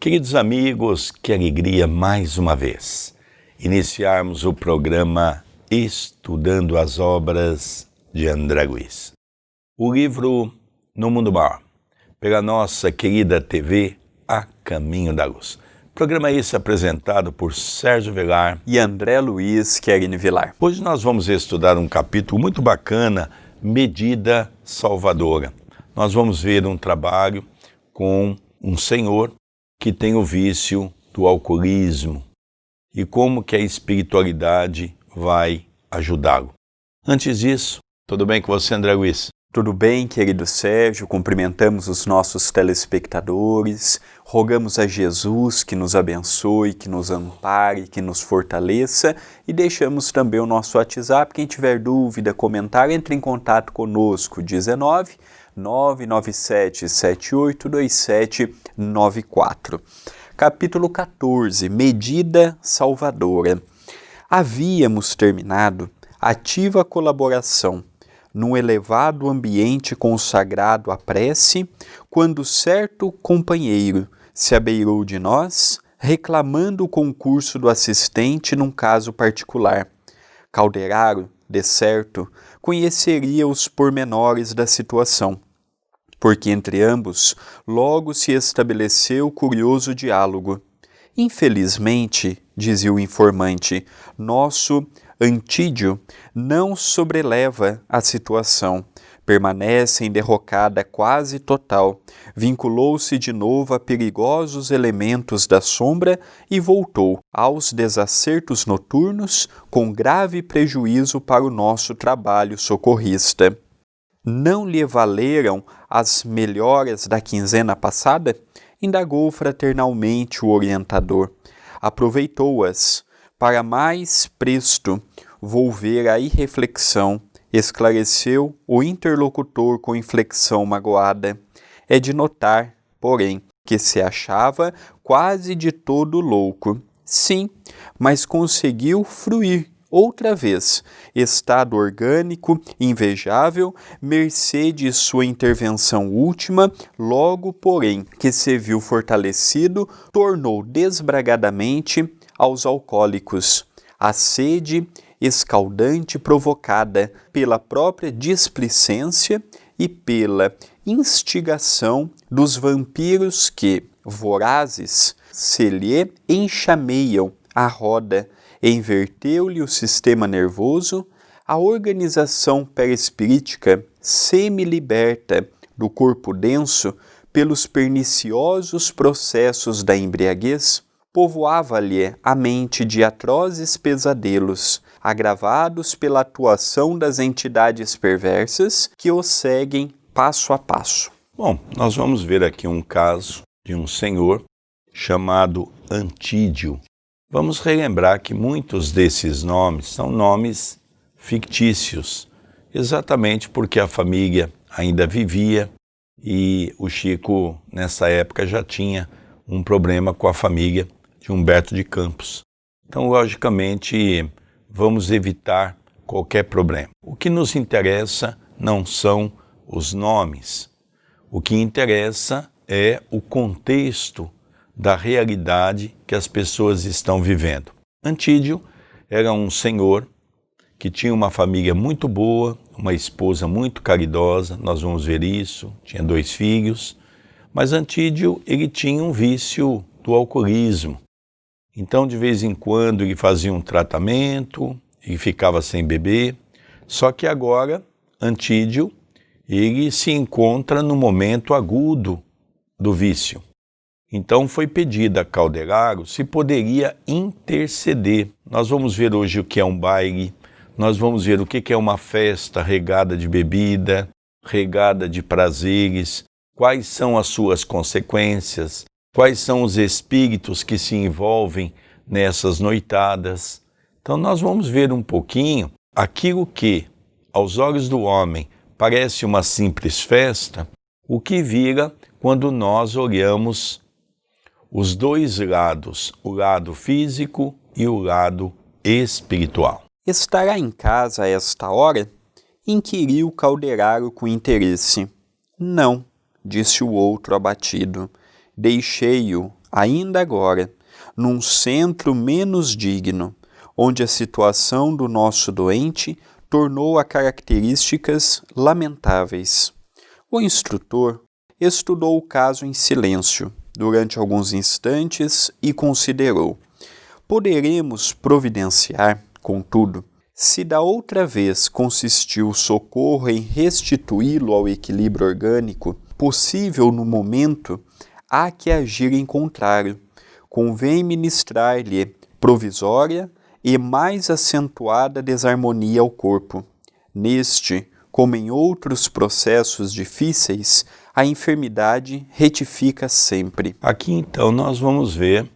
Queridos amigos, que alegria mais uma vez iniciarmos o programa Estudando as Obras de André Luiz. O livro No Mundo Maior, pela nossa querida TV A Caminho da Luz. Programa esse apresentado por Sérgio Velar e André Luiz Querini Vilar. Hoje nós vamos estudar um capítulo muito bacana, Medida Salvadora. Nós vamos ver um trabalho com um senhor que tem o vício do alcoolismo e como que a espiritualidade vai ajudá-lo. Antes disso, tudo bem com você, André Luiz? Tudo bem, querido Sérgio, cumprimentamos os nossos telespectadores, rogamos a Jesus que nos abençoe, que nos ampare, que nos fortaleça e deixamos também o nosso WhatsApp. Quem tiver dúvida, comentário, entre em contato conosco, 19 997 782794. Capítulo 14, Medida Salvadora. Havíamos terminado ativa colaboração num elevado ambiente consagrado à prece, quando certo companheiro se abeirou de nós, reclamando o concurso do assistente num caso particular. Calderaro, de certo, conheceria os pormenores da situação, porque entre ambos logo se estabeleceu curioso diálogo. Infelizmente, dizia o informante, nosso Antídio não sobreleva a situação, permanece em derrocada quase total, vinculou-se de novo a perigosos elementos da sombra e voltou aos desacertos noturnos com grave prejuízo para o nosso trabalho socorrista. Não lhe valeram as melhoras da quinzena passada? Indagou fraternalmente o orientador. Aproveitou-as para mais presto volver à irreflexão, esclareceu o interlocutor com inflexão magoada. É de notar, porém, que se achava quase de todo louco. Sim, mas conseguiu fruir outra vez, estado orgânico, invejável, mercê de sua intervenção última, logo, porém, que se viu fortalecido, tornou desbragadamente aos alcoólicos. A sede escaldante provocada pela própria displicência e pela instigação dos vampiros que, vorazes, se lhe enxameiam à roda, inverteu-lhe o sistema nervoso, a organização perispirítica semi-liberta do corpo denso pelos perniciosos processos da embriaguez, povoava-lhe a mente de atrozes pesadelos, agravados pela atuação das entidades perversas que o seguem passo a passo. Bom, nós vamos ver aqui um caso de um senhor chamado Antídio. Vamos relembrar que muitos desses nomes são nomes fictícios, exatamente porque a família ainda vivia e o Chico, nessa época, já tinha um problema com a família de Humberto de Campos. Então, logicamente, vamos evitar qualquer problema. O que nos interessa não são os nomes. O que interessa é o contexto da realidade que as pessoas estão vivendo. Antídio era um senhor que tinha uma família muito boa, uma esposa muito caridosa, nós vamos ver isso, tinha 2 filhos, mas Antídio ele tinha um vício do alcoolismo. Então, de vez em quando, ele fazia um tratamento, ele ficava sem beber, só que agora, Antídio, ele se encontra no momento agudo do vício. Então, foi pedido a Calderaro se poderia interceder. Nós vamos ver hoje o que é um baile, nós vamos ver o que é uma festa regada de bebida, regada de prazeres, quais são as suas consequências, quais são os espíritos que se envolvem nessas noitadas. Então nós vamos ver um pouquinho aquilo que, aos olhos do homem, parece uma simples festa, o que vira quando nós olhamos os 2 lados, o lado físico e o lado espiritual. Estará em casa a esta hora? Inquiriu Calderaro com interesse. Não, disse o outro abatido. Deixei-o ainda agora, num centro menos digno, onde a situação do nosso doente tornou a características lamentáveis. O instrutor estudou o caso em silêncio durante alguns instantes e considerou: poderemos providenciar, contudo, se da outra vez consistiu o socorro em restituí-lo ao equilíbrio orgânico, possível no momento, há que agir em contrário. Convém ministrar-lhe provisória e mais acentuada desarmonia ao corpo. Neste, como em outros processos difíceis, a enfermidade retifica sempre. Aqui então nós vamos ver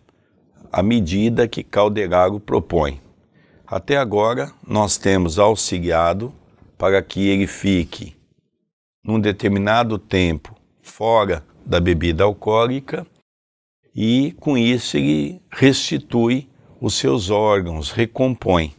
a medida que Calderago propõe. Até agora nós temos auxiliado para que ele fique num determinado tempo fora da bebida alcoólica e com isso ele restitui os seus órgãos, recompõe.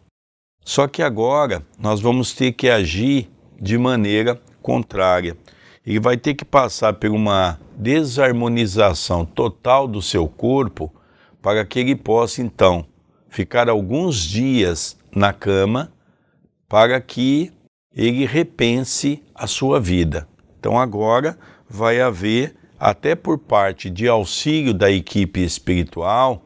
Só que agora nós vamos ter que agir de maneira contrária. Ele vai ter que passar por uma desarmonização total do seu corpo para que ele possa então ficar alguns dias na cama para que ele repense a sua vida. Então agora vai haver, até por parte de auxílio da equipe espiritual,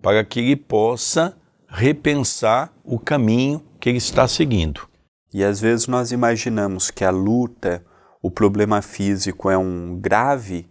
para que ele possa repensar o caminho que ele está seguindo. E às vezes nós imaginamos que a luta, o problema físico é um grave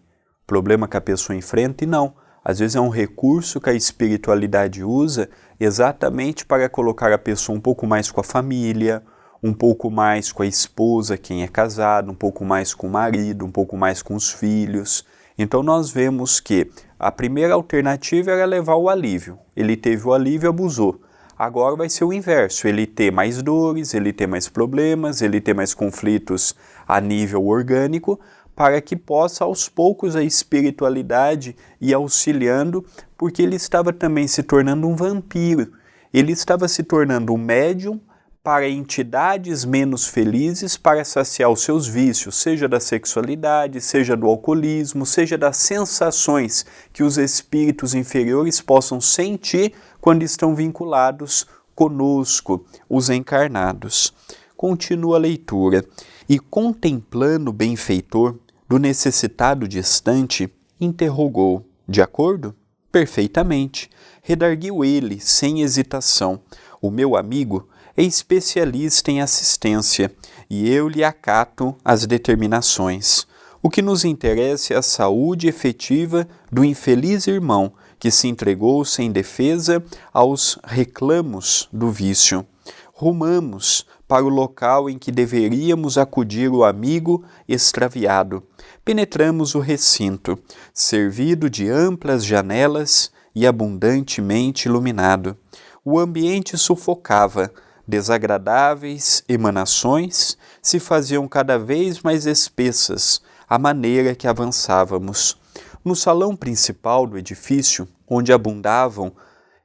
problema que a pessoa enfrenta, e não. Às vezes é um recurso que a espiritualidade usa exatamente para colocar a pessoa um pouco mais com a família, um pouco mais com a esposa, quem é casado, um pouco mais com o marido, um pouco mais com os filhos. Então nós vemos que a primeira alternativa era levar o alívio. Ele teve o alívio e abusou. Agora vai ser o inverso, ele ter mais dores, ele ter mais problemas, ele ter mais conflitos a nível orgânico, para que possa aos poucos a espiritualidade ir auxiliando, porque ele estava também se tornando um vampiro. Ele estava se tornando um médium para entidades menos felizes para saciar os seus vícios, seja da sexualidade, seja do alcoolismo, seja das sensações que os espíritos inferiores possam sentir quando estão vinculados conosco, os encarnados. Continua a leitura. E contemplando o benfeitor do necessitado distante, interrogou: de acordo? Perfeitamente. Redarguiu ele, sem hesitação: o meu amigo é especialista em assistência, e eu lhe acato as determinações. O que nos interessa é a saúde efetiva do infeliz irmão que se entregou sem defesa aos reclamos do vício. Rumamos para o local em que deveríamos acudir o amigo extraviado. Penetramos o recinto, servido de amplas janelas e abundantemente iluminado. O ambiente sufocava. Desagradáveis emanações se faziam cada vez mais espessas à maneira que avançávamos. No salão principal do edifício, onde abundavam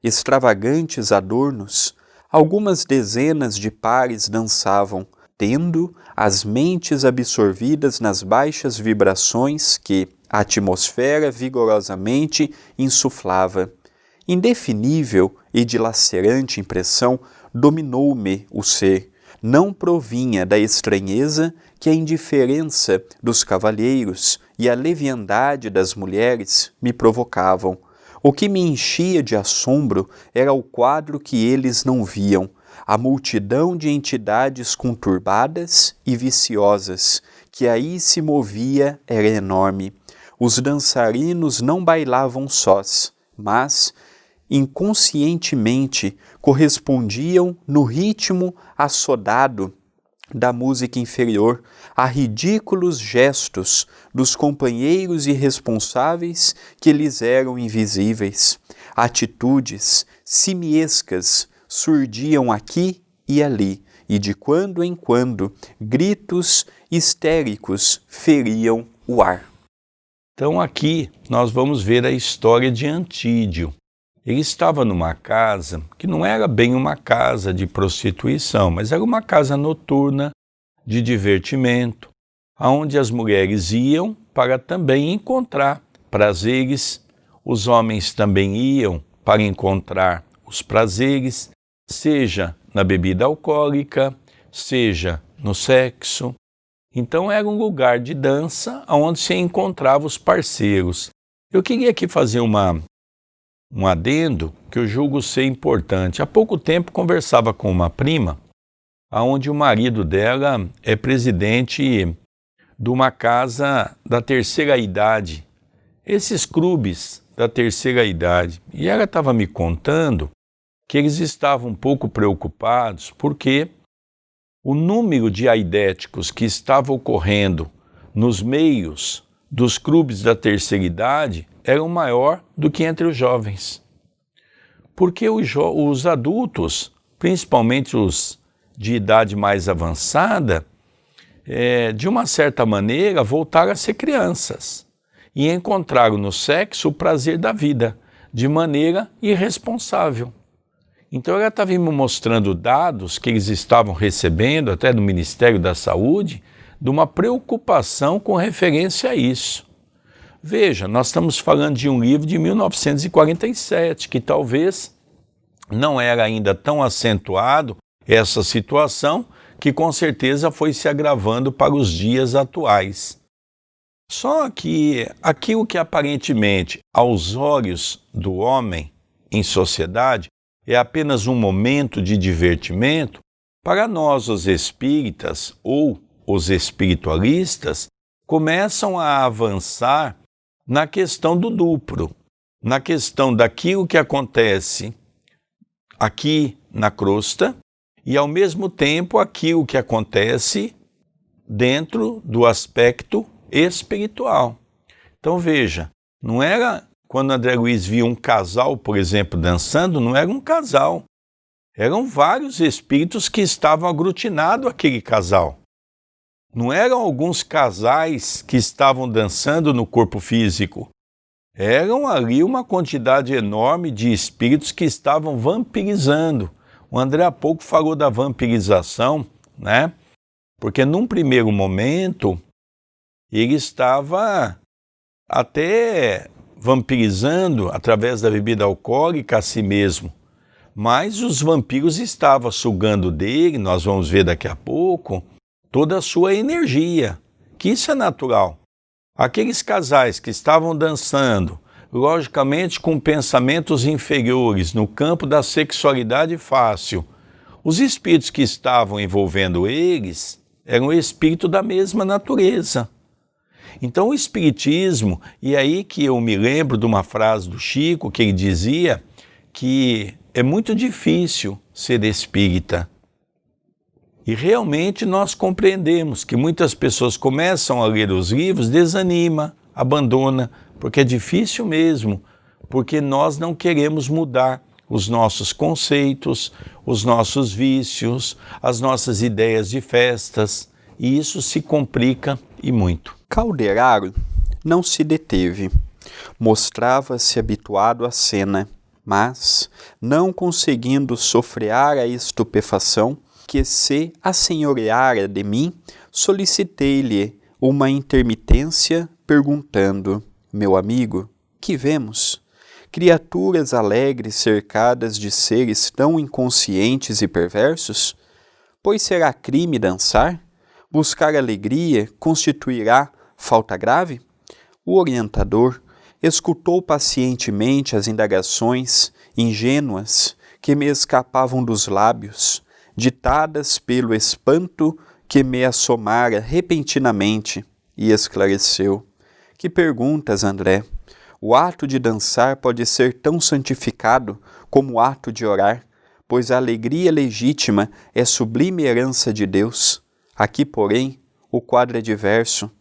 extravagantes adornos, algumas dezenas de pares dançavam, tendo as mentes absorvidas nas baixas vibrações que a atmosfera vigorosamente insuflava. Indefinível e dilacerante impressão dominou-me o ser. Não provinha da estranheza que a indiferença dos cavalheiros e a leviandade das mulheres me provocavam. O que me enchia de assombro era o quadro que eles não viam, a multidão de entidades conturbadas e viciosas, que aí se movia era enorme. Os dançarinos não bailavam sós, mas inconscientemente correspondiam no ritmo assodado da música inferior a ridículos gestos dos companheiros irresponsáveis que lhes eram invisíveis. Atitudes simiescas surdiam aqui e ali, e de quando em quando gritos histéricos feriam o ar. Então aqui nós vamos ver a história de Antídio. Ele estava numa casa que não era bem uma casa de prostituição, mas era uma casa noturna de divertimento, aonde as mulheres iam para também encontrar prazeres os homens também iam para encontrar os prazeres, seja na bebida alcoólica, seja no sexo. Então era um lugar de dança onde se encontrava os parceiros. Eu queria aqui fazer um adendo que eu julgo ser importante. Há pouco tempo conversava com uma prima, onde o marido dela é presidente de uma casa da terceira idade, esses clubes da terceira idade. E ela estava me contando que eles estavam um pouco preocupados porque o número de aidéticos que estava ocorrendo nos meios dos clubes da terceira idade era maior do que entre os jovens. Porque os adultos, principalmente os de idade mais avançada, de uma certa maneira voltaram a ser crianças e encontraram no sexo o prazer da vida, de maneira irresponsável. Então ela estava me mostrando dados que eles estavam recebendo, até do Ministério da Saúde, de uma preocupação com referência a isso. Veja, nós estamos falando de um livro de 1947, que talvez não era ainda tão acentuado essa situação, que com certeza foi se agravando para os dias atuais. Só que aquilo que aparentemente, aos olhos do homem em sociedade, é apenas um momento de divertimento, para nós os espíritas ou os espiritualistas começam a avançar na questão do duplo, na questão daquilo que acontece aqui na crosta e, ao mesmo tempo, aquilo que acontece dentro do aspecto espiritual. Então veja, não era quando André Luiz via um casal, por exemplo, dançando, não era um casal. Eram vários espíritos que estavam aglutinados àquele casal. Não eram alguns casais que estavam dançando no corpo físico. Eram ali uma quantidade enorme de espíritos que estavam vampirizando. O André há pouco falou da vampirização, né? Porque num primeiro momento ele estava até vampirizando através da bebida alcoólica a si mesmo. Mas os vampiros estavam sugando dele, nós vamos ver daqui a pouco, toda a sua energia, que isso é natural. Aqueles casais que estavam dançando, logicamente com pensamentos inferiores no campo da sexualidade fácil, os espíritos que estavam envolvendo eles eram espíritos da mesma natureza. Então o espiritismo, e aí que eu me lembro de uma frase do Chico, que ele dizia que é muito difícil ser espírita. E realmente nós compreendemos que muitas pessoas começam a ler os livros, desanima, abandona, porque é difícil mesmo, porque nós não queremos mudar os nossos conceitos, os nossos vícios, as nossas ideias de festas, e isso se complica e muito. Calderaro não se deteve, mostrava-se habituado à cena, mas, não conseguindo sofrear a estupefação que se assenhoreara de mim, solicitei-lhe uma intermitência, perguntando: meu amigo, que vemos? Criaturas alegres cercadas de seres tão inconscientes e perversos? Pois será crime dançar? Buscar alegria constituirá falta grave? O orientador escutou pacientemente as indagações ingênuas que me escapavam dos lábios, ditadas pelo espanto que me assomara repentinamente, e esclareceu: que perguntas, André? O ato de dançar pode ser tão santificado como o ato de orar, pois a alegria legítima é sublime herança de Deus. Aqui, porém, o quadro é diverso.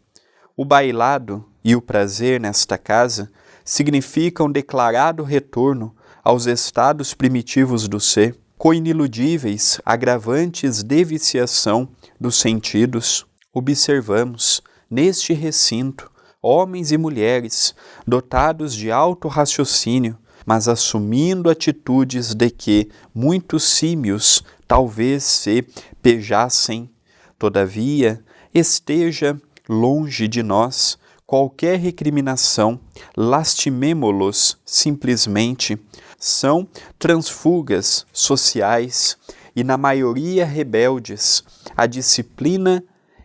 O bailado e o prazer nesta casa significam declarado retorno aos estados primitivos do ser, coiniludíveis agravantes de viciação dos sentidos. Observamos, neste recinto, homens e mulheres dotados de alto raciocínio, mas assumindo atitudes de que muitos símios talvez se pejassem. Todavia, esteja longe de nós qualquer recriminação, lastimemo-los simplesmente, são transfugas sociais e, na maioria, rebeldes à disciplina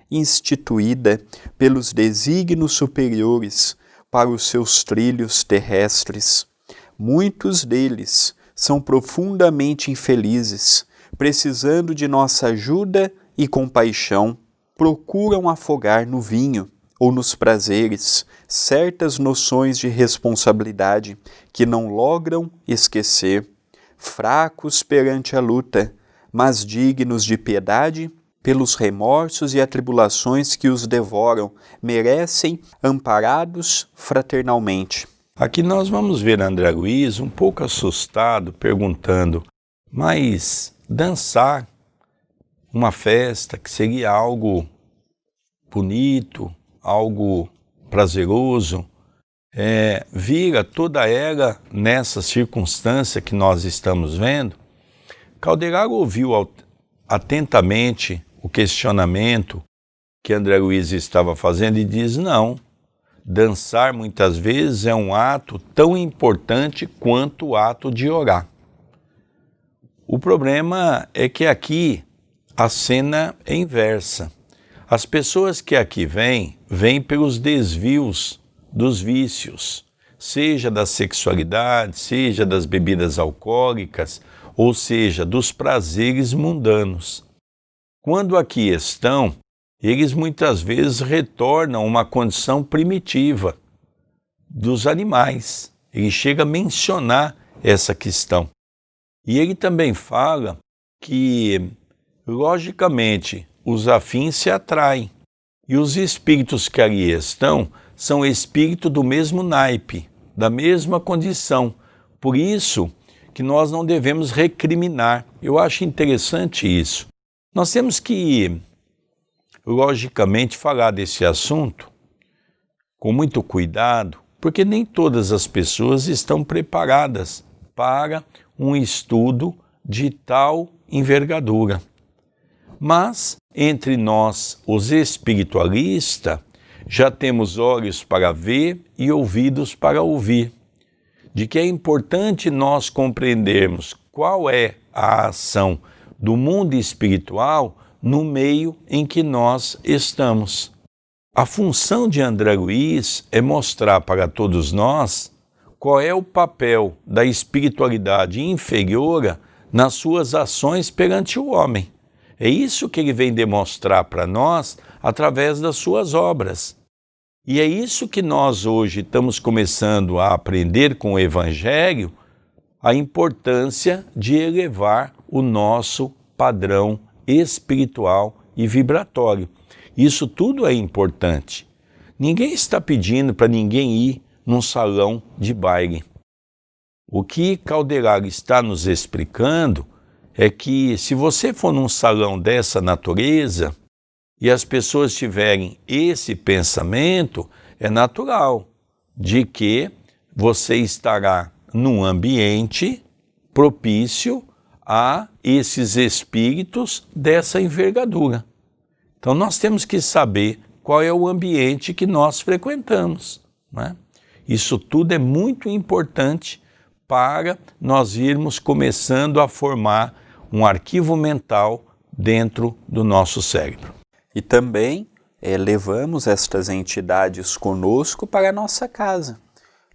instituída pelos desígnios superiores para os seus trilhos terrestres. Muitos deles são profundamente infelizes, precisando de nossa ajuda e compaixão, procuram afogar no vinho ou nos prazeres certas noções de responsabilidade que não logram esquecer, fracos perante a luta, mas dignos de piedade pelos remorsos e atribulações que os devoram, merecem amparados fraternalmente. Aqui nós vamos ver André Luiz um pouco assustado, perguntando, mas dançar uma festa que seria algo bonito, algo prazeroso, vira toda ela nessa circunstância que nós estamos vendo? Calderaro ouviu atentamente o questionamento que André Luiz estava fazendo e diz, não, dançar muitas vezes é um ato tão importante quanto o ato de orar. O problema é que aqui a cena é inversa. As pessoas que aqui vêm pelos desvios dos vícios, seja da sexualidade, seja das bebidas alcoólicas, ou seja, dos prazeres mundanos. Quando aqui estão, eles muitas vezes retornam a uma condição primitiva dos animais. Ele chega a mencionar essa questão. E ele também fala que, logicamente, os afins se atraem. E os espíritos que ali estão são espíritos do mesmo naipe, da mesma condição. Por isso que nós não devemos recriminar. Eu acho interessante isso. Nós temos que, logicamente, falar desse assunto com muito cuidado, porque nem todas as pessoas estão preparadas para um estudo de tal envergadura. Mas, entre nós, os espiritualistas, já temos olhos para ver e ouvidos para ouvir, de que é importante nós compreendermos qual é a ação do mundo espiritual no meio em que nós estamos. A função de André Luiz é mostrar para todos nós qual é o papel da espiritualidade inferior nas suas ações perante o homem. É isso que ele vem demonstrar para nós através das suas obras. E é isso que nós hoje estamos começando a aprender com o Evangelho, a importância de elevar o nosso padrão espiritual e vibratório. Isso tudo é importante. Ninguém está pedindo para ninguém ir num salão de baile. O que Calderaro está nos explicando é que se você for num salão dessa natureza e as pessoas tiverem esse pensamento, é natural de que você estará num ambiente propício a esses espíritos dessa envergadura. Então nós temos que saber qual é o ambiente que nós frequentamos, né? Isso tudo é muito importante para nós irmos começando a formar um arquivo mental dentro do nosso cérebro. E também levamos estas entidades conosco para a nossa casa.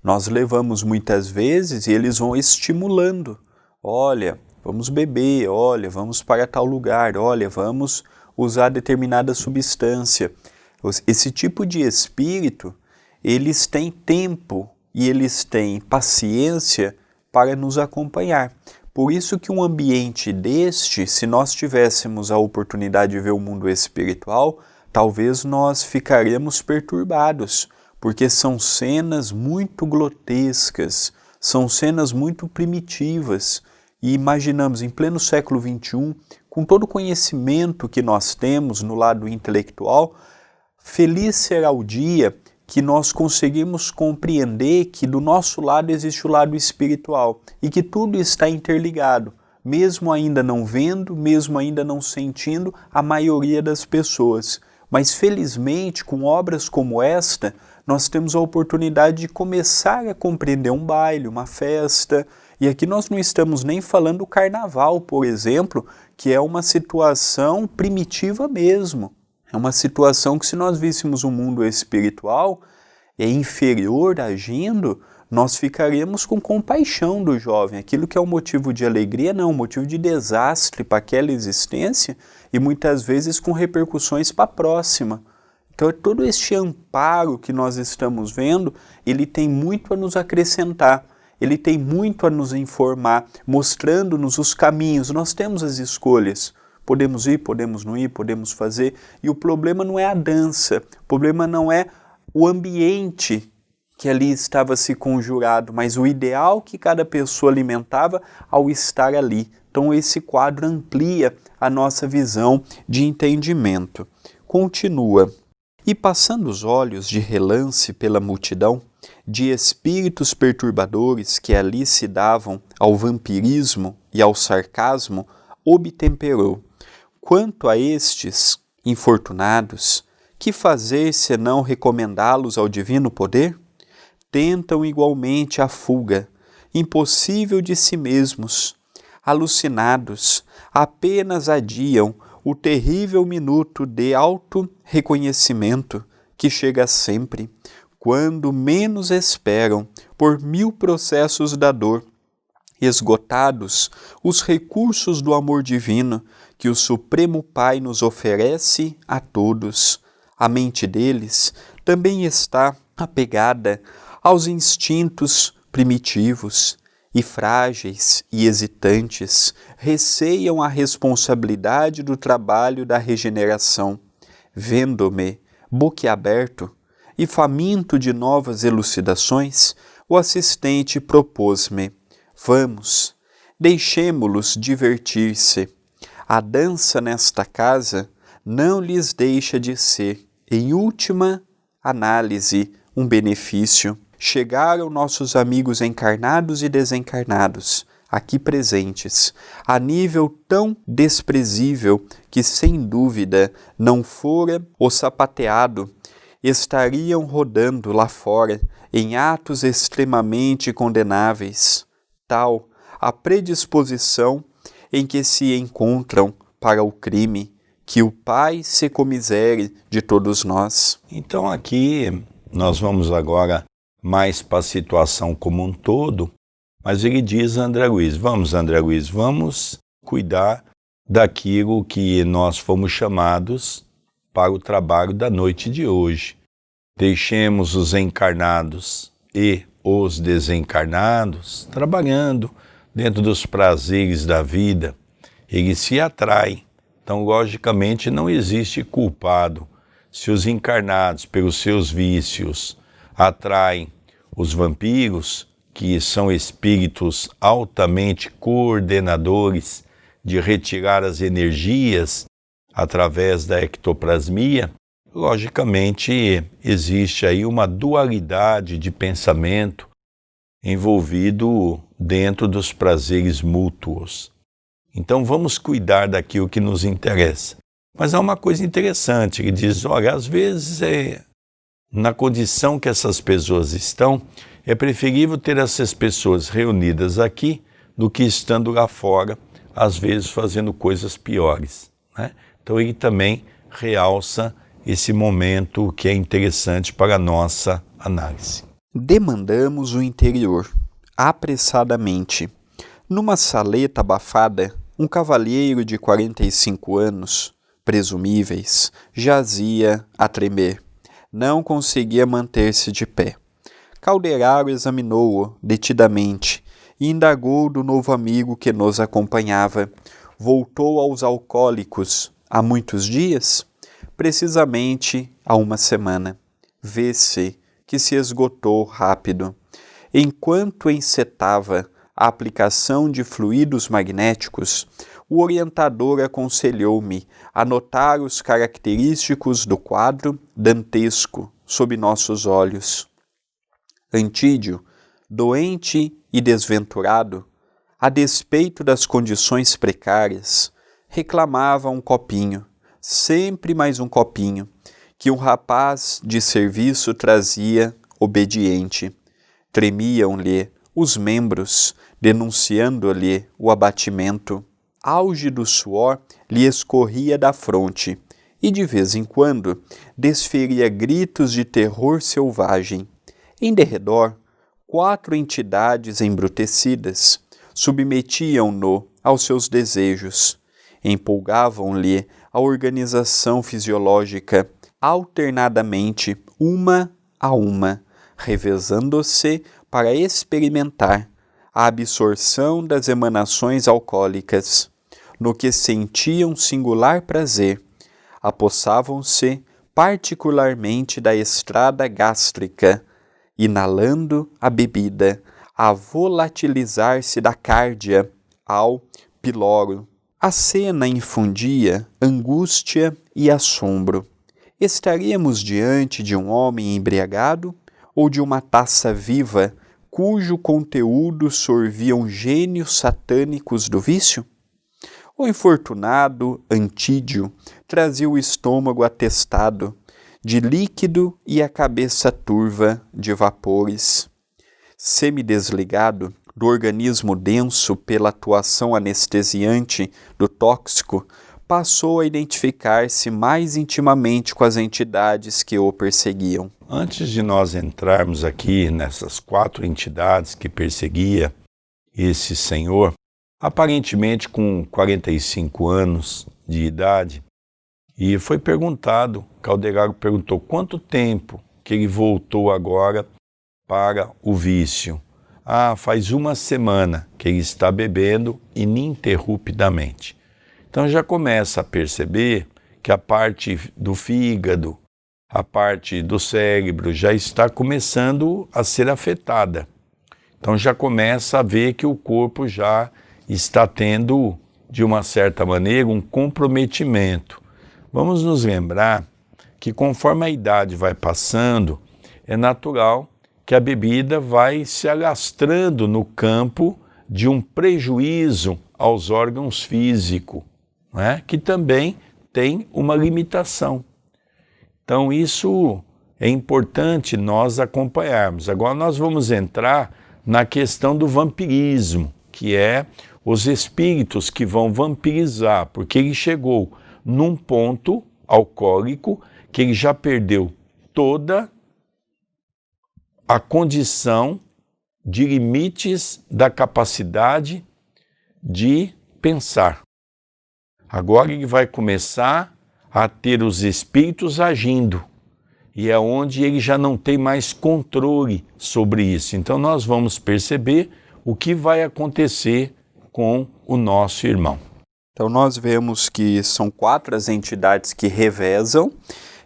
Nós levamos muitas vezes e eles vão estimulando. Olha, vamos beber, olha, vamos para tal lugar, olha, vamos usar determinada substância. Esse tipo de espírito, eles têm tempo e eles têm paciência para nos acompanhar. Por isso que um ambiente deste, se nós tivéssemos a oportunidade de ver o mundo espiritual, talvez nós ficaremos perturbados, porque são cenas muito grotescas, são cenas muito primitivas. E imaginamos, em pleno século XXI, com todo o conhecimento que nós temos no lado intelectual, feliz será o dia que nós conseguimos compreender que do nosso lado existe o lado espiritual e que tudo está interligado, mesmo ainda não vendo, mesmo ainda não sentindo a maioria das pessoas. Mas felizmente, com obras como esta, nós temos a oportunidade de começar a compreender um baile, uma festa. E aqui nós não estamos nem falando do carnaval, por exemplo, que é uma situação primitiva mesmo. É uma situação que, se nós víssemos o mundo espiritual inferior agindo, nós ficaríamos com compaixão do jovem. Aquilo que é um motivo de alegria, não, um motivo de desastre para aquela existência e muitas vezes com repercussões para a próxima. Então, todo este amparo que nós estamos vendo, ele tem muito a nos acrescentar, ele tem muito a nos informar, mostrando-nos os caminhos. Nós temos as escolhas. Podemos ir, podemos não ir, podemos fazer. E o problema não é a dança, o problema não é o ambiente que ali estava se conjurado, mas o ideal que cada pessoa alimentava ao estar ali. Então esse quadro amplia a nossa visão de entendimento. Continua. E passando os olhos de relance pela multidão, de espíritos perturbadores que ali se davam ao vampirismo e ao sarcasmo, obtemperou. Quanto a estes infortunados, que fazer senão recomendá-los ao divino poder? Tentam igualmente a fuga, impossível de si mesmos. Alucinados, apenas adiam o terrível minuto de auto-reconhecimento que chega sempre, quando menos esperam, por 1000 processos da dor. Esgotados os recursos do amor divino que o Supremo Pai nos oferece a todos, a mente deles também está apegada aos instintos primitivos e frágeis e hesitantes, receiam a responsabilidade do trabalho da regeneração. Vendo-me boquiaberto e faminto de novas elucidações, o assistente propôs-me: vamos, deixemo-los divertir-se. A dança nesta casa não lhes deixa de ser, em última análise, um benefício. Chegaram nossos amigos encarnados e desencarnados, aqui presentes, a nível tão desprezível que, sem dúvida, não fora o sapateado, estariam rodando lá fora em atos extremamente condenáveis. Tal a predisposição em que se encontram para o crime, que o Pai se comisere de todos nós. Então aqui nós vamos agora mais para a situação como um todo, mas ele diz a André Luiz, vamos cuidar daquilo que nós fomos chamados para o trabalho da noite de hoje. Deixemos os encarnados e os desencarnados trabalhando dentro dos prazeres da vida. Eles se atraem, então logicamente não existe culpado. Se os encarnados, pelos seus vícios, atraem os vampiros, que são espíritos altamente coordenadores de retirar as energias através da ectoplasmia, logicamente existe aí uma dualidade de pensamento envolvido dentro dos prazeres mútuos. Então vamos cuidar daquilo que nos interessa. Mas há uma coisa interessante, ele diz, olha, às vezes na condição que essas pessoas estão, é preferível ter essas pessoas reunidas aqui do que estando lá fora, às vezes fazendo coisas piores, né? Então ele também realça esse momento que é interessante para a nossa análise. Demandamos o interior, apressadamente. Numa saleta abafada, um cavalheiro de 45 anos, presumíveis, jazia a tremer. Não conseguia manter-se de pé. Calderaro examinou-o detidamente e indagou do novo amigo que nos acompanhava. Voltou aos alcoólicos há muitos dias? Precisamente há uma semana. Vê-se que se esgotou rápido. Enquanto encetava a aplicação de fluidos magnéticos, o orientador aconselhou-me a notar os característicos do quadro dantesco sob nossos olhos. Antídio, doente e desventurado, a despeito das condições precárias, reclamava um copinho, sempre mais um copinho, que um rapaz de serviço trazia obediente. Tremiam-lhe os membros, denunciando-lhe o abatimento. Auge do suor lhe escorria da fronte, e de vez em quando desferia gritos de terror selvagem. Em derredor, 4 entidades embrutecidas submetiam-no aos seus desejos, empolgavam-lhe a organização fisiológica, alternadamente, uma a uma, revezando-se para experimentar a absorção das emanações alcoólicas, no que sentiam singular prazer, apossavam-se particularmente da estrada gástrica, inalando a bebida, a volatilizar-se da cárdia ao piloro. A cena infundia angústia e assombro. Estaríamos diante de um homem embriagado ou de uma taça viva cujo conteúdo sorviam gênios satânicos do vício? O infortunado Antídio trazia o estômago atestado de líquido e a cabeça turva de vapores. Semidesligado do organismo denso pela atuação anestesiante do tóxico, passou a identificar-se mais intimamente com as entidades que o perseguiam. Antes de nós entrarmos aqui nessas 4 entidades que perseguia esse senhor, aparentemente com 45 anos de idade, e foi perguntado, Calderaro perguntou quanto tempo que ele voltou agora para o vício. Faz 1 semana que ele está bebendo ininterruptamente. Então já começa a perceber que a parte do fígado, a parte do cérebro já está começando a ser afetada. Então já começa a ver que o corpo já está tendo, de uma certa maneira, um comprometimento. Vamos nos lembrar que conforme a idade vai passando, é natural que a bebida vai se alastrando no campo de um prejuízo aos órgãos físicos, né? Que também tem uma limitação. Então isso é importante nós acompanharmos. Agora nós vamos entrar na questão do vampirismo, que é os espíritos que vão vampirizar, porque ele chegou num ponto alcoólico que ele já perdeu toda a condição de limites da capacidade de pensar. Agora ele vai começar a ter os espíritos agindo, e é onde ele já não tem mais controle sobre isso. Então nós vamos perceber o que vai acontecer com o nosso irmão. Então nós vemos que são 4 as entidades que revezam,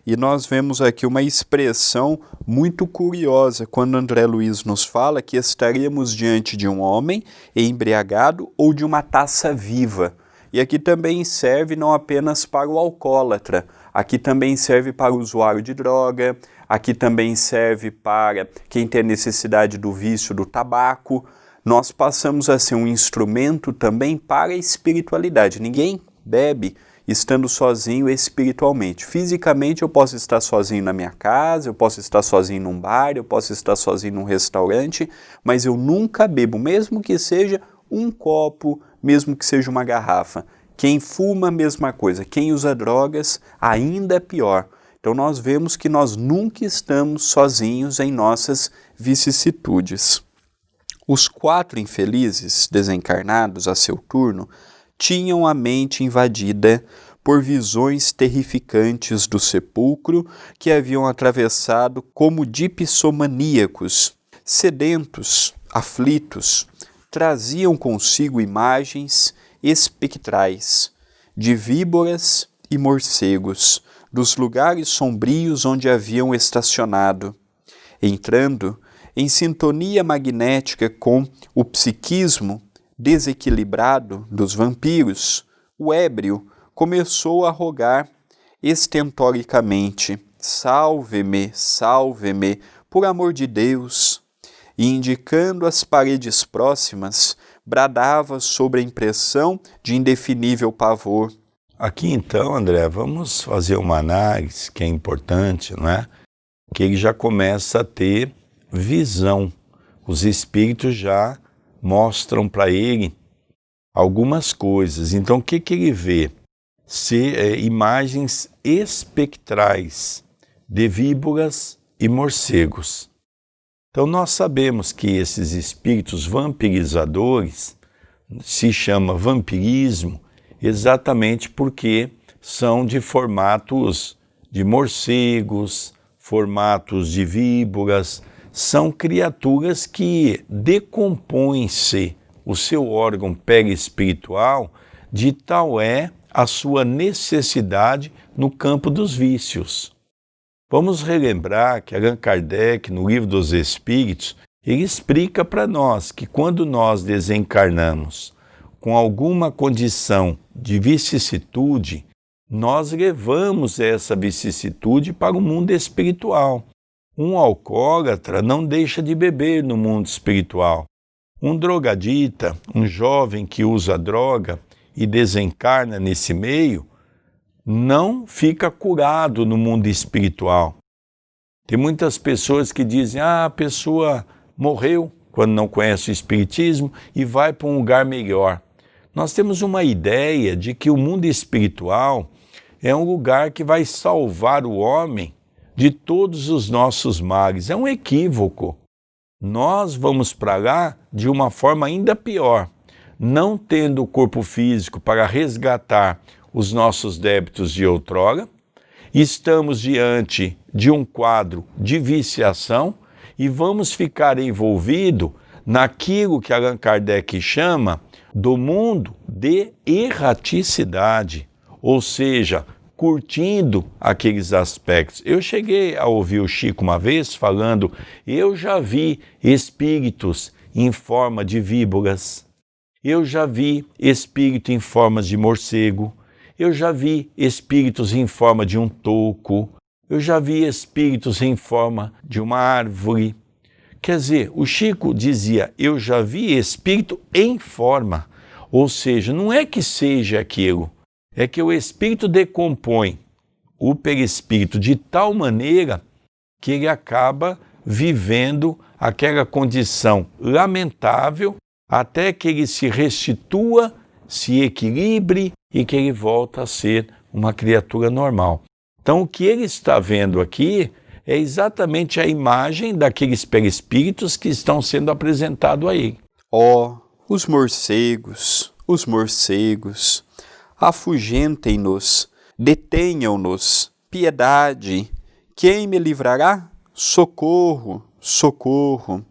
e nós vemos aqui uma expressão muito curiosa quando André Luiz nos fala que estaríamos diante de um homem embriagado ou de uma taça viva. E aqui também serve não apenas para o alcoólatra, aqui também serve para o usuário de droga, aqui também serve para quem tem necessidade do vício do tabaco. Nós passamos a ser um instrumento também para a espiritualidade. Ninguém bebe estando sozinho espiritualmente. Fisicamente eu posso estar sozinho na minha casa, eu posso estar sozinho num bar, eu posso estar sozinho num restaurante, mas eu nunca bebo, mesmo que seja um copo, mesmo que seja uma garrafa. Quem fuma, a mesma coisa. Quem usa drogas, ainda é pior. Então nós vemos que nós nunca estamos sozinhos em nossas vicissitudes. Os 4 infelizes desencarnados a seu turno tinham a mente invadida por visões terrificantes do sepulcro que haviam atravessado como dipsomaníacos, sedentos, aflitos, traziam consigo imagens espectrais de víboras e morcegos dos lugares sombrios onde haviam estacionado. Entrando em sintonia magnética com o psiquismo desequilibrado dos vampiros, o ébrio começou a rogar estentoricamente: "Salve-me, salve-me, por amor de Deus!" E indicando as paredes próximas, bradava sob a impressão de indefinível pavor: Aqui então, André, vamos fazer uma análise que é importante, não é? Que ele já começa a ter visão. Os espíritos já mostram para ele algumas coisas. Então, o que ele vê? Imagens espectrais de víboras e morcegos. Então, nós sabemos que esses espíritos vampirizadores se chama vampirismo exatamente porque são de formatos de morcegos, formatos de víboras, são criaturas que decompõem-se o seu órgão perispiritual, de tal é a sua necessidade no campo dos vícios. Vamos relembrar que Allan Kardec, no Livro dos Espíritos, ele explica para nós que quando nós desencarnamos com alguma condição de vicissitude, nós levamos essa vicissitude para o mundo espiritual. Um alcoólatra não deixa de beber no mundo espiritual. Um drogadita, um jovem que usa droga e desencarna nesse meio, não fica curado no mundo espiritual. Tem muitas pessoas que dizem, a pessoa morreu quando não conhece o espiritismo e vai para um lugar melhor. Nós temos uma ideia de que o mundo espiritual é um lugar que vai salvar o homem de todos os nossos males. É um equívoco. Nós vamos para lá de uma forma ainda pior, não tendo o corpo físico para resgatar os nossos débitos de outrora, estamos diante de um quadro de viciação e vamos ficar envolvidos naquilo que Allan Kardec chama do mundo de erraticidade, ou seja, curtindo aqueles aspectos. Eu cheguei a ouvir o Chico uma vez falando, eu já vi espíritos em forma de víboras, eu já vi espírito em forma de morcego, eu já vi espíritos em forma de um toco, eu já vi espíritos em forma de uma árvore. Quer dizer, o Chico dizia, eu já vi espírito em forma, ou seja, não é que seja aquilo, é que o espírito decompõe o perispírito de tal maneira que ele acaba vivendo aquela condição lamentável até que ele se restitua, se equilibre e que ele volta a ser uma criatura normal. Então, o que ele está vendo aqui é exatamente a imagem daqueles perispíritos que estão sendo apresentados a ele. Os morcegos, afugentem-nos, detenham-nos, piedade, quem me livrará? Socorro, socorro.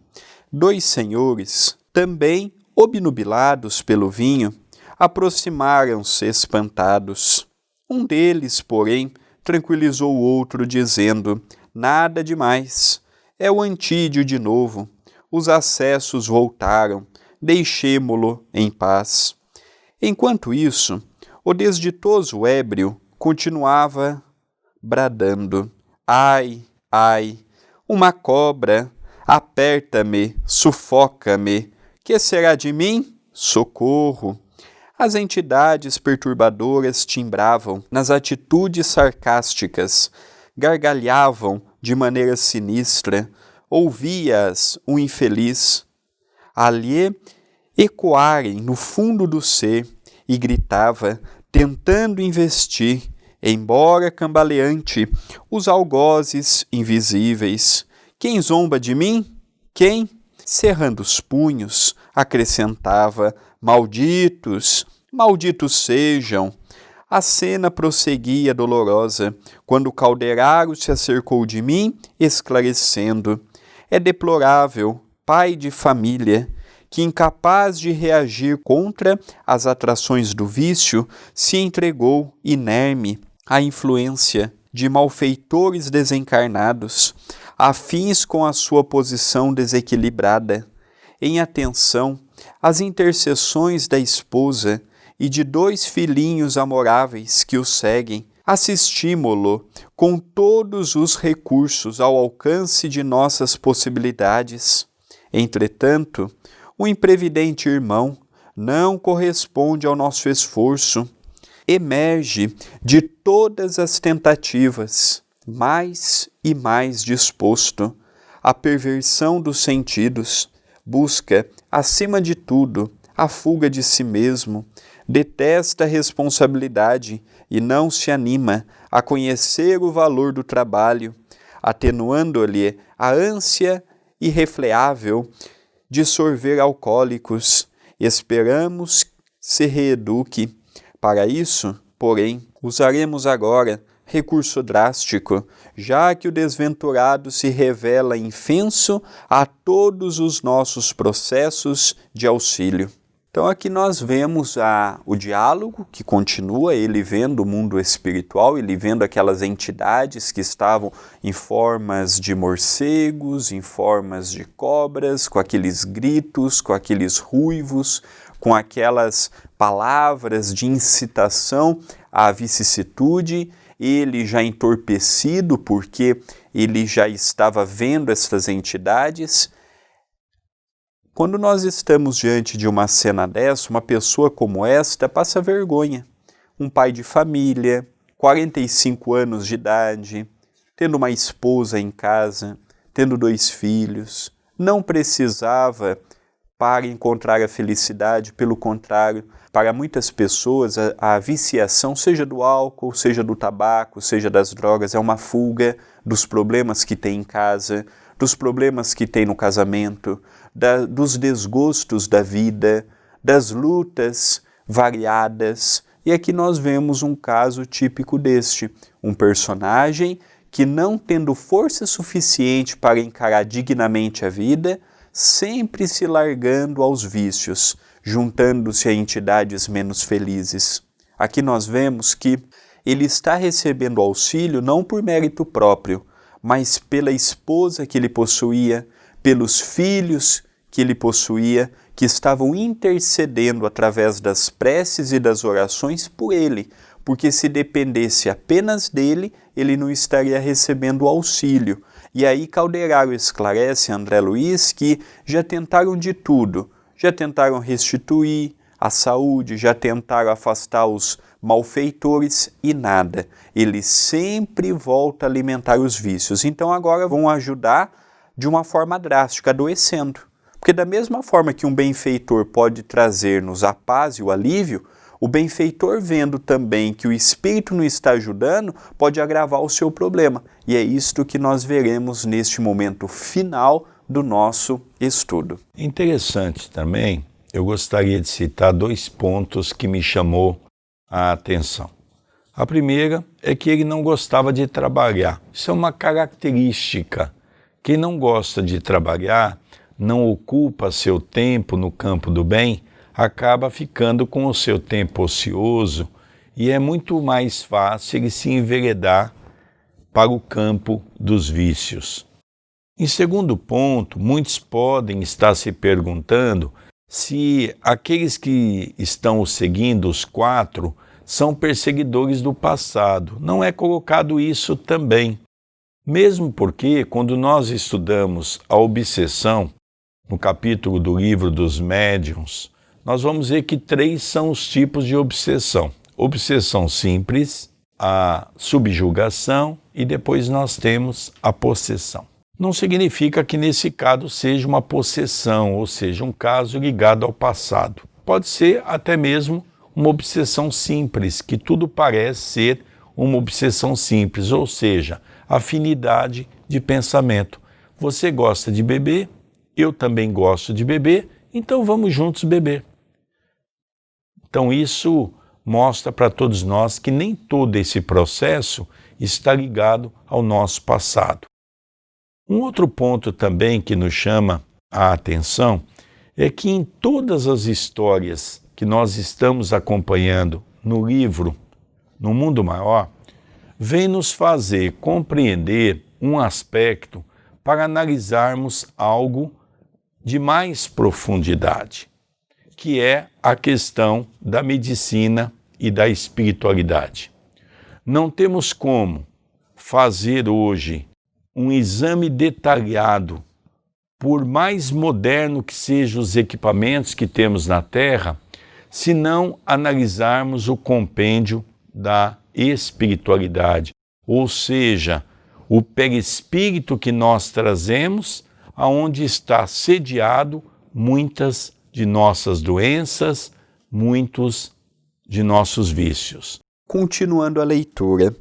2 senhores, também obnubilados pelo vinho, aproximaram-se espantados. Um deles, porém, tranquilizou o outro, dizendo, nada demais, é o Antídio de novo, os acessos voltaram, deixemo-lo em paz. Enquanto isso, o desditoso ébrio continuava bradando, ai, ai, uma cobra, aperta-me, sufoca-me, que será de mim? Socorro! As entidades perturbadoras timbravam nas atitudes sarcásticas, gargalhavam de maneira sinistra, ouvia-as um infeliz, ali ecoarem no fundo do ser, e gritava, tentando investir, embora cambaleante, os algozes invisíveis. Quem zomba de mim? Quem? Cerrando os punhos, acrescentava, malditos, malditos sejam. A cena prosseguia dolorosa, quando o caldeiraro se acercou de mim, esclarecendo. É deplorável, pai de família, que incapaz de reagir contra as atrações do vício, se entregou, inerme, à influência de malfeitores desencarnados, afins com a sua posição desequilibrada. Em atenção às intercessões da esposa e de 2 filhinhos amoráveis que o seguem, assistimos-lo com todos os recursos ao alcance de nossas possibilidades. Entretanto, o imprevidente irmão não corresponde ao nosso esforço. emerge de todas as tentativas, mais e mais disposto à perversão dos sentidos, busca, acima de tudo, a fuga de si mesmo, detesta a responsabilidade e não se anima a conhecer o valor do trabalho, atenuando-lhe a ânsia irrefreável de sorver alcoólicos. Esperamos se reeduque. Para isso, porém, usaremos agora recurso drástico, já que o desventurado se revela infenso a todos os nossos processos de auxílio. Então aqui nós vemos o diálogo que continua, ele vendo o mundo espiritual, ele vendo aquelas entidades que estavam em formas de morcegos, em formas de cobras, com aqueles gritos, com aqueles ruivos, com aquelas palavras de incitação à vicissitude, ele já entorpecido porque ele já estava vendo essas entidades. Quando nós estamos diante de uma cena dessa, uma pessoa como esta passa vergonha. Um pai de família, 45 anos de idade, tendo uma esposa em casa, tendo 2 filhos, não precisava para encontrar a felicidade, pelo contrário, para muitas pessoas a viciação, seja do álcool, seja do tabaco, seja das drogas, é uma fuga dos problemas que tem em casa, dos problemas que tem no casamento, dos desgostos da vida, das lutas variadas. E aqui nós vemos um caso típico deste, um personagem que, não tendo força suficiente para encarar dignamente a vida, sempre se largando aos vícios, juntando-se a entidades menos felizes. Aqui nós vemos que ele está recebendo auxílio não por mérito próprio, mas pela esposa que ele possuía, pelos filhos que ele possuía, que estavam intercedendo através das preces e das orações por ele, porque se dependesse apenas dele, ele não estaria recebendo auxílio. E aí Calderaro esclarece, André Luiz, que já tentaram de tudo, já tentaram restituir a saúde, já tentaram afastar os malfeitores e nada. Ele sempre volta a alimentar os vícios. Então agora vão ajudar de uma forma drástica, adoecendo. Porque da mesma forma que um benfeitor pode trazer-nos a paz e o alívio, o benfeitor, vendo também que o espírito não está ajudando, pode agravar o seu problema. E é isto que nós veremos neste momento final do nosso estudo. Interessante também, eu gostaria de citar 2 pontos que me chamou a atenção. A primeira é que ele não gostava de trabalhar. Isso é uma característica. Quem não gosta de trabalhar, não ocupa seu tempo no campo do bem, acaba ficando com o seu tempo ocioso e é muito mais fácil ele se enveredar para o campo dos vícios. Em segundo ponto, muitos podem estar se perguntando se aqueles que estão seguindo, os 4, são perseguidores do passado. Não é colocado isso também. Mesmo porque, quando nós estudamos a obsessão, no capítulo do livro dos médiuns, nós vamos ver que 3 são os tipos de obsessão. Obsessão simples, a subjugação e depois nós temos a possessão. Não significa que nesse caso seja uma possessão, ou seja, um caso ligado ao passado. Pode ser até mesmo uma obsessão simples, que tudo parece ser uma obsessão simples, ou seja, afinidade de pensamento. Você gosta de beber, eu também gosto de beber, então vamos juntos beber. Então isso mostra para todos nós que nem todo esse processo está ligado ao nosso passado. Um outro ponto também que nos chama a atenção é que em todas as histórias que nós estamos acompanhando no livro No Mundo Maior, vem nos fazer compreender um aspecto para analisarmos algo de mais profundidade, que é a questão da medicina e da espiritualidade. Não temos como fazer hoje um exame detalhado, por mais moderno que sejam os equipamentos que temos na Terra, se não analisarmos o compêndio da espiritualidade, ou seja, o perispírito que nós trazemos, aonde está sediado muitas de nossas doenças, muitos de nossos vícios. Continuando a leitura,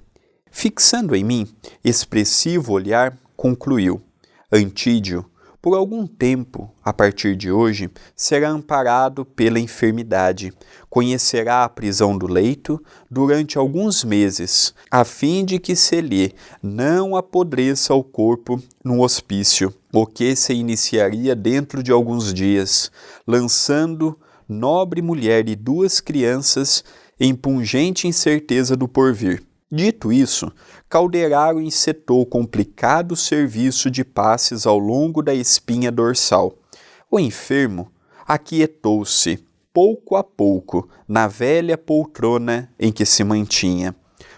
fixando em mim expressivo olhar, concluiu: Antídio, por algum tempo, a partir de hoje, será amparado pela enfermidade, conhecerá a prisão do leito durante alguns meses, a fim de que se lhe não apodreça o corpo no hospício, o que se iniciaria dentro de alguns dias, lançando nobre mulher e 2 crianças em pungente incerteza do porvir. Dito isso, Calderaro encetou complicado serviço de passes ao longo da espinha dorsal. O enfermo aquietou-se, pouco a pouco, na velha poltrona em que se mantinha.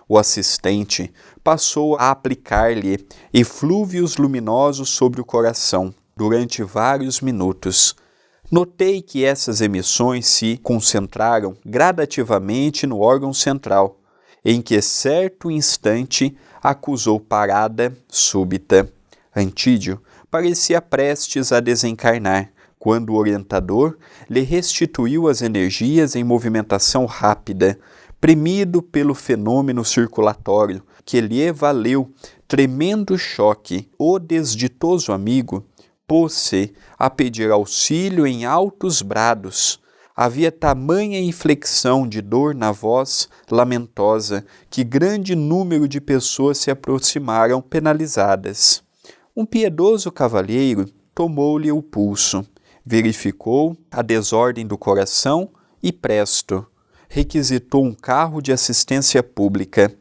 O assistente passou a aplicar-lhe eflúvios luminosos sobre o coração, durante vários minutos. Notei que essas emissões se concentraram gradativamente no órgão central, em que certo instante acusou parada súbita. Antídio parecia prestes a desencarnar, quando o orientador lhe restituiu as energias em movimentação rápida, premido pelo fenômeno circulatório, que lhe valeu tremendo choque. O desditoso amigo pôs-se a pedir auxílio em altos brados. Havia tamanha inflexão de dor na voz lamentosa que grande número de pessoas se aproximaram penalizadas. Um piedoso cavalheiro tomou-lhe o pulso, verificou a desordem do coração e presto requisitou um carro de assistência pública.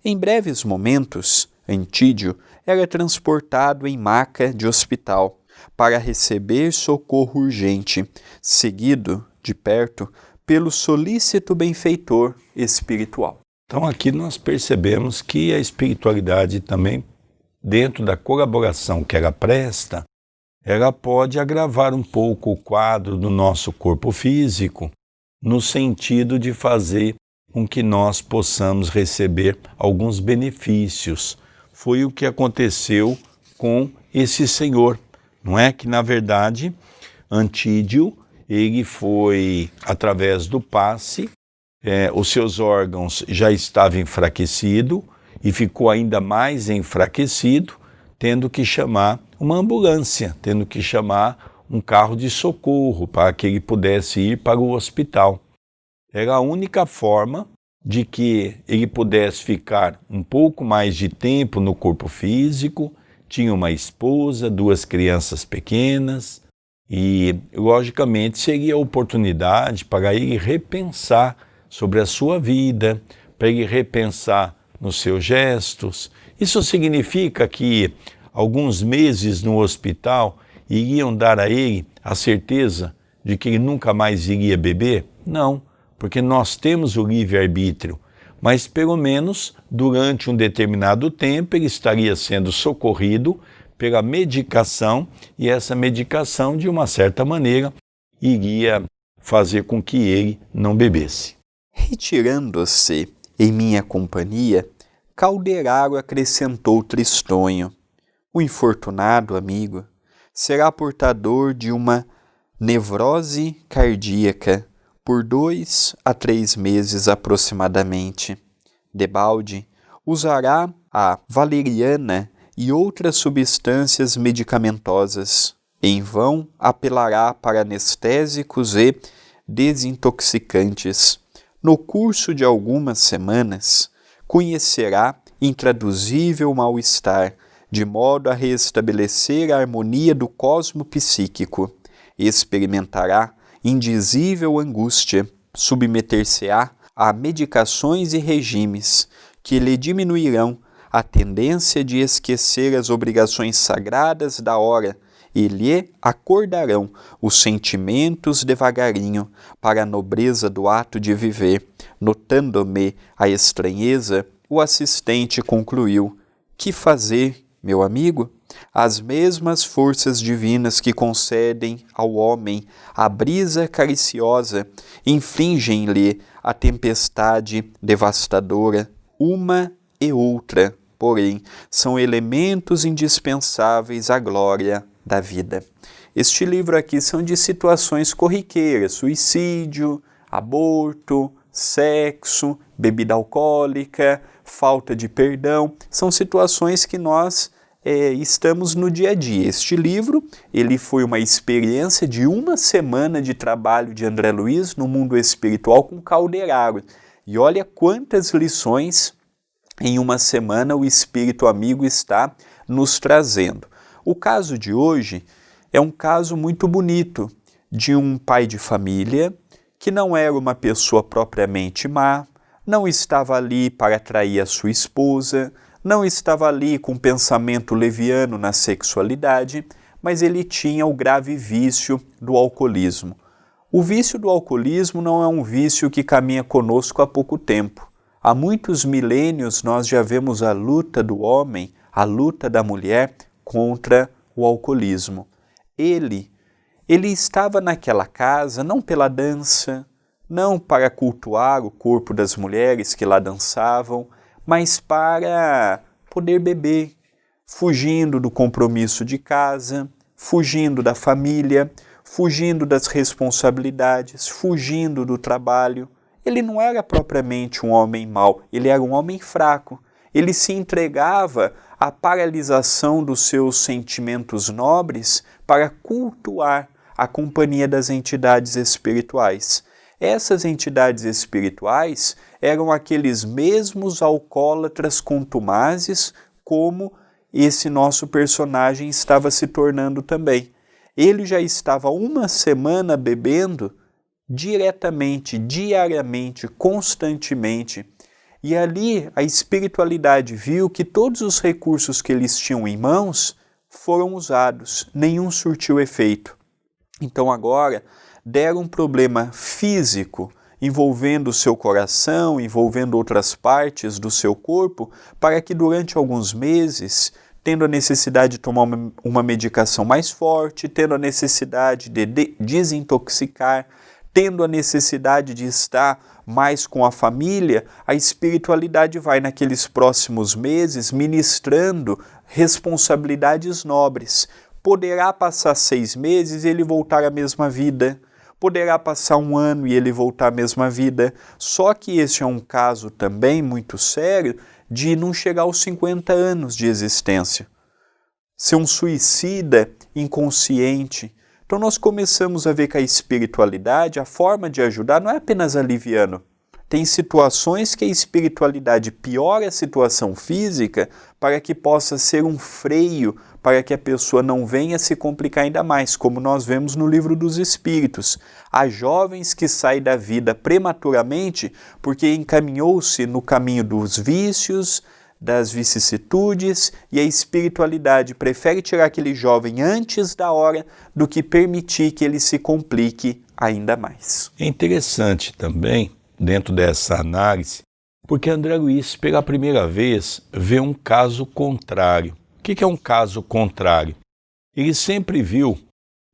Em breves momentos, Antídio era transportado em maca de hospital para receber socorro urgente, seguido de perto pelo solícito benfeitor espiritual. Então aqui nós percebemos que a espiritualidade também, dentro da colaboração que ela presta, ela pode agravar um pouco o quadro do nosso corpo físico, no sentido de fazer com que nós possamos receber alguns benefícios. Foi o que aconteceu com esse senhor, não é? Que na verdade, Antídio, ele foi, através do passe, os seus órgãos já estavam enfraquecidos e ficou ainda mais enfraquecido, tendo que chamar uma ambulância, tendo que chamar um carro de socorro para que ele pudesse ir para o hospital. Era a única forma de que ele pudesse ficar um pouco mais de tempo no corpo físico, tinha uma esposa, 2 crianças pequenas, e, logicamente, seria a oportunidade para ele repensar sobre a sua vida, para ele repensar nos seus gestos. Isso significa que alguns meses no hospital iriam dar a ele a certeza de que ele nunca mais iria beber? Não, porque nós temos o livre-arbítrio, mas pelo menos durante um determinado tempo ele estaria sendo socorrido pela medicação, e essa medicação, de uma certa maneira, iria fazer com que ele não bebesse. Retirando-se em minha companhia, Calderaro acrescentou tristonho: o infortunado amigo será portador de uma nevrose cardíaca por 2 a 3 meses aproximadamente. Debalde usará a valeriana e outras substâncias medicamentosas. Em vão apelará para anestésicos e desintoxicantes. No curso de algumas semanas, conhecerá intraduzível mal-estar, de modo a restabelecer a harmonia do cosmo psíquico. Experimentará indizível angústia, submeter-se-á a medicações e regimes que lhe diminuirão a tendência de esquecer as obrigações sagradas da hora e lhe acordarão os sentimentos devagarinho para a nobreza do ato de viver. Notando-me a estranheza, o assistente concluiu: que fazer, meu amigo? As mesmas forças divinas que concedem ao homem a brisa cariciosa infligem-lhe a tempestade devastadora. Uma e outra, porém, são elementos indispensáveis à glória da vida. Este livro aqui são de situações corriqueiras: suicídio, aborto, sexo, bebida alcoólica, falta de perdão. São situações que nós estamos no dia a dia. Este livro, ele foi uma experiência de uma semana de trabalho de André Luiz no mundo espiritual com Calderaro. E olha quantas lições em uma semana o Espírito Amigo está nos trazendo. O caso de hoje é um caso muito bonito de um pai de família que não era uma pessoa propriamente má, não estava ali para atrair a sua esposa, não estava ali com pensamento leviano na sexualidade, mas ele tinha o grave vício do alcoolismo. O vício do alcoolismo não é um vício que caminha conosco há pouco tempo. Há muitos milênios nós já vemos a luta do homem, a luta da mulher contra o alcoolismo. Ele estava naquela casa não pela dança, não para cultuar o corpo das mulheres que lá dançavam, mas para poder beber, fugindo do compromisso de casa, fugindo da família, fugindo das responsabilidades, fugindo do trabalho. Ele não era propriamente um homem mau, ele era um homem fraco. Ele se entregava à paralisação dos seus sentimentos nobres para cultuar a companhia das entidades espirituais. Essas entidades espirituais eram aqueles mesmos alcoólatras contumazes como esse nosso personagem estava se tornando também. Ele já estava uma semana bebendo diretamente, diariamente, constantemente. E ali a espiritualidade viu que todos os recursos que eles tinham em mãos foram usados, nenhum surtiu efeito. Então agora deram um problema físico envolvendo o seu coração, envolvendo outras partes do seu corpo, para que durante alguns meses, tendo a necessidade de tomar uma medicação mais forte, tendo a necessidade de desintoxicar, tendo a necessidade de estar mais com a família, a espiritualidade vai naqueles próximos meses ministrando responsabilidades nobres. Poderá passar 6 meses e ele voltar à mesma vida. Poderá passar 1 ano e ele voltar à mesma vida. Só que esse é um caso também muito sério de não chegar aos 50 anos de existência. Ser um suicida inconsciente. Então nós começamos a ver que a espiritualidade, a forma de ajudar, não é apenas aliviando. Tem situações que a espiritualidade piora a situação física para que possa ser um freio para que a pessoa não venha se complicar ainda mais, como nós vemos no Livro dos Espíritos. Há jovens que saem da vida prematuramente porque encaminhou-se no caminho dos vícios, das vicissitudes, e a espiritualidade prefere tirar aquele jovem antes da hora do que permitir que ele se complique ainda mais. É interessante também, dentro dessa análise, porque André Luiz, pela primeira vez, vê um caso contrário. O que é um caso contrário? Ele sempre viu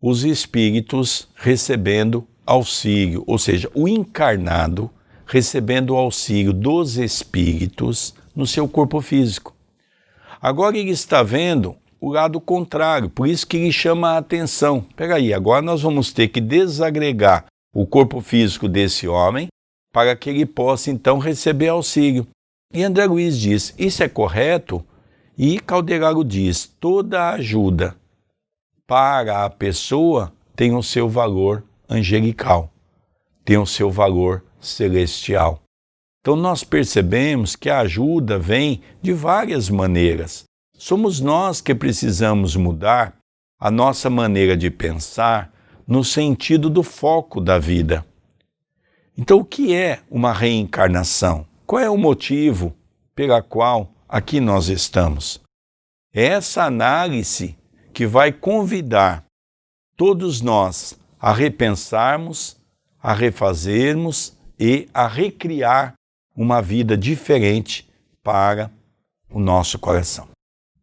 os espíritos recebendo auxílio, ou seja, o encarnado recebendo o auxílio dos espíritos no seu corpo físico. Agora ele está vendo o lado contrário, por isso que ele chama a atenção. Peraí, agora nós vamos ter que desagregar o corpo físico desse homem para que ele possa então receber auxílio. E André Luiz diz, isso é correto? E Calderaro diz, toda ajuda para a pessoa tem o seu valor angelical, tem o seu valor celestial. Então nós percebemos que a ajuda vem de várias maneiras. Somos nós que precisamos mudar a nossa maneira de pensar no sentido do foco da vida. Então o que é uma reencarnação? Qual é o motivo pela qual aqui nós estamos? É essa análise que vai convidar todos nós a repensarmos, a refazermos e a recriar uma vida diferente para o nosso coração.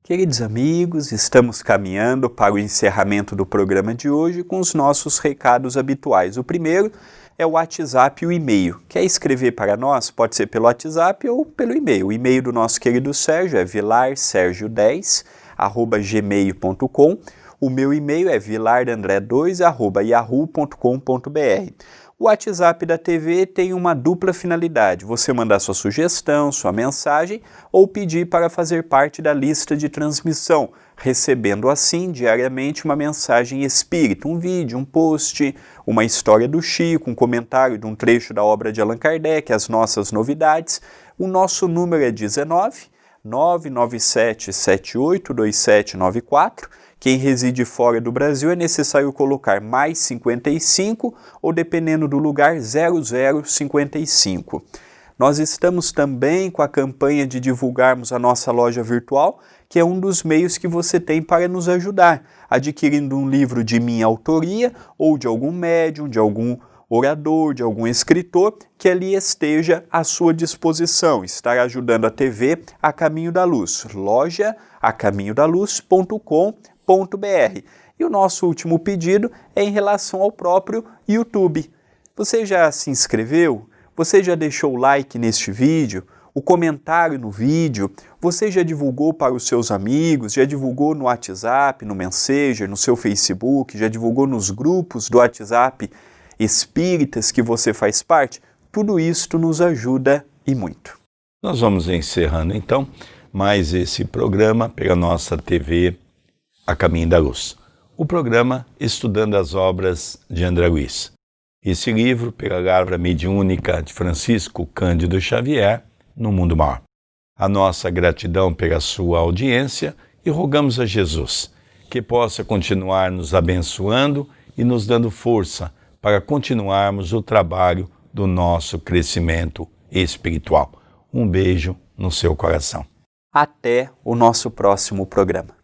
Queridos amigos, estamos caminhando para o encerramento do programa de hoje com os nossos recados habituais. O primeiro é o WhatsApp e o e-mail. Quer escrever para nós? Pode ser pelo WhatsApp ou pelo e-mail. O e-mail do nosso querido Sérgio é vilarsergio10@gmail.com. O meu e-mail é vilardandré2@yahoo.com.br. O WhatsApp da TV tem uma dupla finalidade: você mandar sua sugestão, sua mensagem ou pedir para fazer parte da lista de transmissão, recebendo assim diariamente uma mensagem espírita, um vídeo, um post, uma história do Chico, um comentário de um trecho da obra de Allan Kardec, as nossas novidades. O nosso número é 19 997 782794. Quem reside fora do Brasil é necessário colocar mais 55 ou, dependendo do lugar, 0055. Nós estamos também com a campanha de divulgarmos a nossa loja virtual, que é um dos meios que você tem para nos ajudar, adquirindo um livro de minha autoria ou de algum médium, de algum orador, de algum escritor, que ali esteja à sua disposição, estar ajudando a TV A Caminho da Luz, loja acaminhodaluz.com.br. E o nosso último pedido é em relação ao próprio YouTube. Você já se inscreveu? Você já deixou o like neste vídeo? O comentário no vídeo? Você já divulgou para os seus amigos? Já divulgou no WhatsApp, no Messenger, no seu Facebook? Já divulgou nos grupos do WhatsApp espíritas que você faz parte? Tudo isto nos ajuda e muito. Nós vamos encerrando então mais esse programa pela nossa TV A Caminho da Luz. O programa Estudando as Obras de André Luiz. Esse livro pela Lavra Mediúnica de Francisco Cândido Xavier, No Mundo Maior. A nossa gratidão pela sua audiência e rogamos a Jesus que possa continuar nos abençoando e nos dando força para continuarmos o trabalho do nosso crescimento espiritual. Um beijo no seu coração. Até o nosso próximo programa.